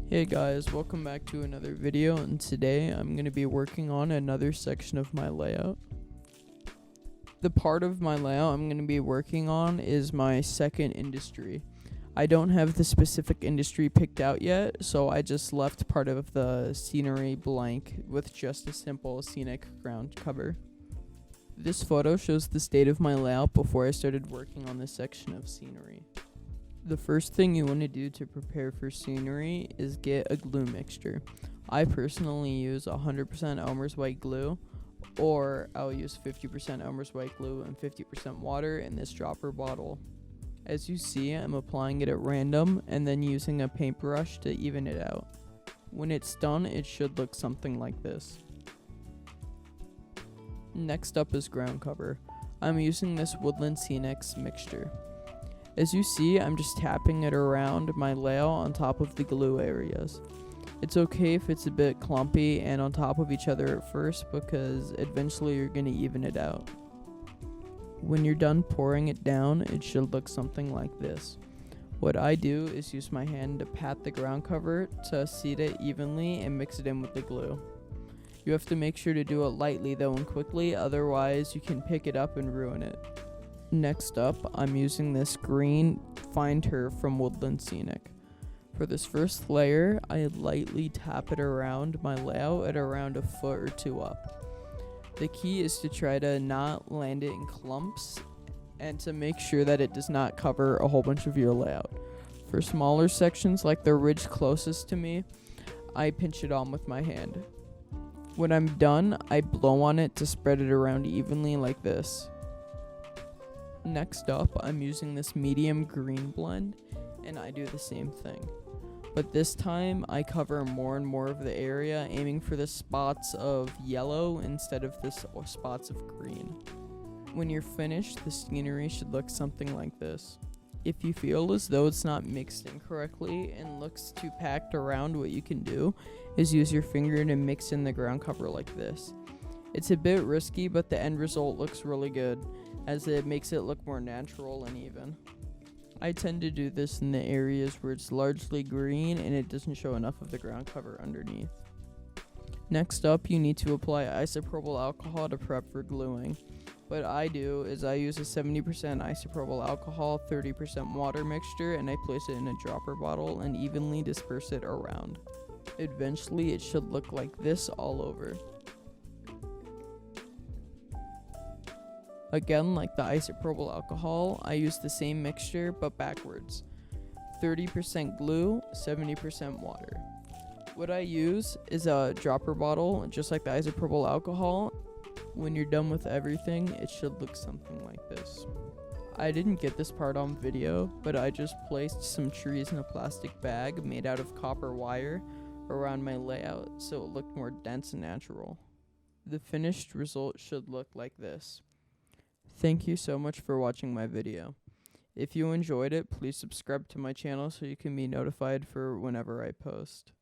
Hey guys, welcome back to another video, and today I'm going to be working on another section of my layout. The part of my layout I'm going to be working on is my second industry. I don't have the specific industry picked out yet, so I just left part of the scenery blank with just a simple scenic ground cover. This photo shows the state of my layout before I started working on this section of scenery. The first thing you want to do to prepare for scenery is get a glue mixture. I personally use 100% Elmer's white glue, or I'll use 50% Elmer's white glue and 50% water in this dropper bottle. As you see, I'm applying it at random and then using a paintbrush to even it out. When it's done, it should look something like this. Next up is ground cover. I'm using this Woodland Scenics mixture. As you see, I'm just tapping it around my layout on top of the glue areas. It's okay if it's a bit clumpy and on top of each other at first, because eventually you're going to even it out. When you're done pouring it down, it should look something like this. What I do is use my hand to pat the ground cover to seat it evenly and mix it in with the glue. You have to make sure to do it lightly though and quickly, otherwise you can pick it up and ruin it. Next up, I'm using this green fine turf from Woodland Scenic. For this first layer, I lightly tap it around my layout at around a foot or two up. The key is to try to not land it in clumps and to make sure that it does not cover a whole bunch of your layout. For smaller sections like the ridge closest to me, I pinch it on with my hand. When I'm done, I blow on it to spread it around evenly like this. Next up, I'm using this medium green blend, and I do the same thing. But this time, I cover more and more of the area, aiming for the spots of yellow instead of the spots of green. When you're finished, the scenery should look something like this. If you feel as though it's not mixed in correctly and looks too packed around, what you can do is use your finger to mix in the ground cover like this. It's a bit risky, but the end result looks really good, as it makes it look more natural and even. I tend to do this in the areas where it's largely green and it doesn't show enough of the ground cover underneath. Next up, you need to apply isopropyl alcohol to prep for gluing. What I do is I use a 70% isopropyl alcohol, 30% water mixture, and I place it in a dropper bottle and evenly disperse it around. Eventually, it should look like this all over. Again, like the isopropyl alcohol, I use the same mixture but backwards. 30% glue, 70% water. What I use is a dropper bottle, just like the isopropyl alcohol. When you're done with everything, it should look something like this. I didn't get this part on video, but I just placed some trees in a plastic bag made out of copper wire around my layout so it looked more dense and natural. The finished result should look like this. Thank you so much for watching my video. If you enjoyed it, please subscribe to my channel so you can be notified for whenever I post.